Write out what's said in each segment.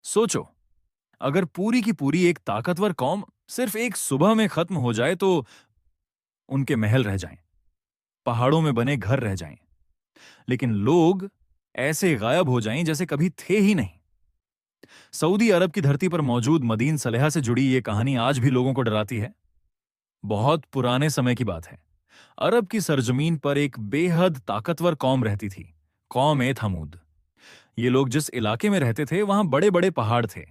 सोचो, अगर पूरी की पूरी एक ताकतवर कौम सिर्फ एक सुबह में खत्म हो जाए तो उनके महल रह जाएं, पहाड़ों में बने घर रह जाएं, लेकिन लोग ऐसे गायब हो जाएं जैसे कभी थे ही नहीं। सऊदी अरब की धरती पर मौजूद मदीन सलेहा से जुड़ी ये कहानी आज भी लोगों को डराती है। बहुत पुराने समय की बात है। अरब की सरजमीन पर एक बेहद ताकतवर कौम रहती थी, कौम ए थमूद। ये लोग जिस इलाके में रहते थे वहां बड़े बड़े पहाड़ थे।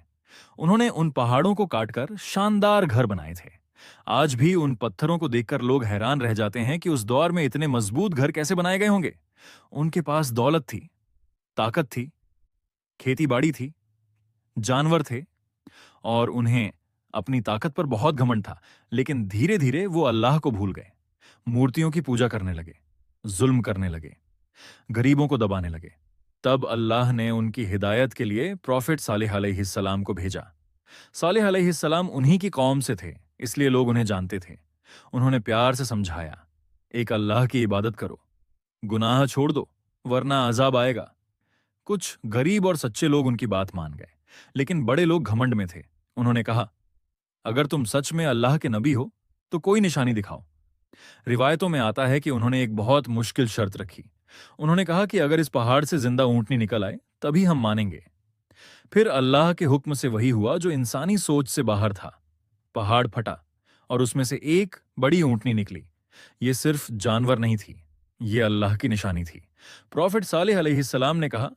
उन्होंने उन पहाड़ों को काटकर शानदार घर बनाए थे। आज भी उन पत्थरों को देखकर लोग हैरान रह जाते हैं कि उस दौर में इतने मजबूत घर कैसे बनाए गए होंगे। उनके पास दौलत थी, ताकत थी, खेती बाड़ी थी, जानवर थे, और उन्हें अपनी ताकत पर बहुत घमंड था। लेकिन धीरे धीरे वो अल्लाह को भूल गए, मूर्तियों की पूजा करने लगे, जुल्म करने लगे, गरीबों को दबाने लगे। तब अल्लाह ने उनकी हिदायत के लिए प्रॉफिट सालेह अलैहिस्सलाम को भेजा। सालेह अलैहिस्सलाम उन्हीं की कौम से थे, इसलिए लोग उन्हें जानते थे। उन्होंने प्यार से समझाया, एक अल्लाह की इबादत करो, गुनाह छोड़ दो, वरना अजाब आएगा। कुछ गरीब और सच्चे लोग उनकी बात मान गए, लेकिन बड़े लोग घमंड में थे। उन्होंने कहा, अगर तुम सच में अल्लाह के नबी हो तो कोई निशानी दिखाओ। रिवायतों में आता है कि उन्होंने एक बहुत मुश्किल शर्त रखी। उन्होंने कहा कि अगर इस पहाड़ से जिंदा ऊंटनी निकल आए तभी हम मानेंगे। फिर अल्लाह के हुक्म से वही हुआ जो इंसानी सोच से बाहर था। पहाड़ फटा और उसमें से एक बड़ी ऊंटनी निकली। ये सिर्फ जानवर नहीं थी, ये अल्लाह की निशानी थी। प्रॉफिट सालेह अलैहिस्सलाम ने कहा,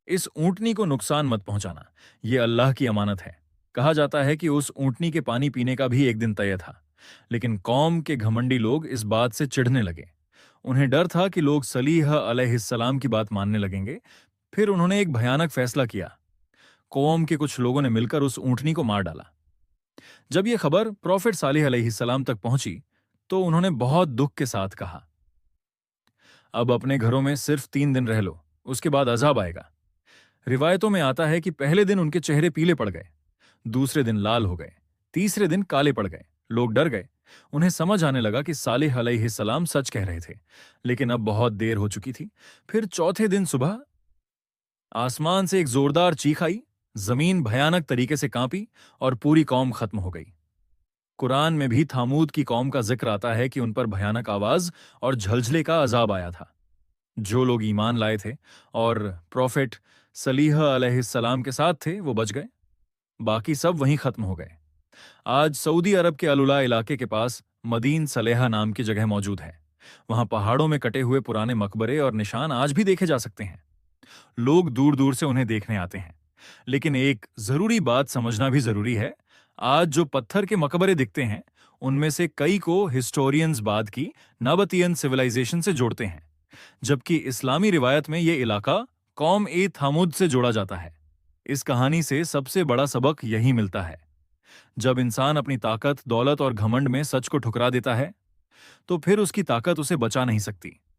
इस ऊंटनी को नुकसान मत पहुंचाना, यह अल्लाह की अमानत है। कहा जाता है कि उस ऊंटनी के पानी पीने का भी एक दिन तय था। लेकिन कौम के घमंडी लोग इस बात से चिढ़ने लगे। उन्हें डर था कि लोग सलीह अलैहिस्सलाम की बात मानने लगेंगे। फिर उन्होंने एक भयानक फैसला किया। कौम के कुछ लोगों ने मिलकर उस ऊंटनी को मार डाला। जब यह खबर प्रॉफिट सालेह अलैहिस्सलाम तक पहुंची तो उन्होंने बहुत दुख के साथ कहा, अब अपने घरों में सिर्फ 3 दिन रह लो, उसके बाद अजाब आएगा। रिवायतों में आता है कि पहले दिन उनके चेहरे पीले पड़ गए, दूसरे दिन लाल हो गए, तीसरे दिन काले पड़ गए। लोग डर गए। उन्हें समझ आने लगा कि सालेह अलैहिस्सलाम सच कह रहे थे, लेकिन अब बहुत देर हो चुकी थी। फिर चौथे दिन सुबह आसमान से एक जोरदार चीख आई, जमीन भयानक तरीके से कांपी और पूरी कौम खत्म हो गई। कुरान में भी थामूद की कौम का जिक्र आता है कि उन पर भयानक आवाज और झलझले का अजाब आया था। जो लोग ईमान लाए थे और प्रॉफिट सलीह अलैहिस्सलाम के साथ थे वो बच गए, बाकी सब वहीं खत्म हो गए। आज सऊदी अरब के अलुला इलाके के पास मदीन सलेहा नाम की जगह मौजूद है। वहां पहाड़ों में कटे हुए पुराने मकबरे और निशान आज भी देखे जा सकते हैं। लोग दूर दूर से उन्हें देखने आते हैं। लेकिन एक जरूरी बात समझना भी जरूरी है। आज जो पत्थर के मकबरे दिखते हैं उनमें से कई को हिस्टोरियंस बाद की नाबतियन सिविलाइजेशन से जोड़ते हैं, जबकि इस्लामी रिवायत में यह इलाका कौम ए थामुद से जोड़ा जाता है। इस कहानी से सबसे बड़ा सबक यही मिलता है, जब इंसान अपनी ताकत, दौलत और घमंड में सच को ठुकरा देता है तो फिर उसकी ताकत उसे बचा नहीं सकती।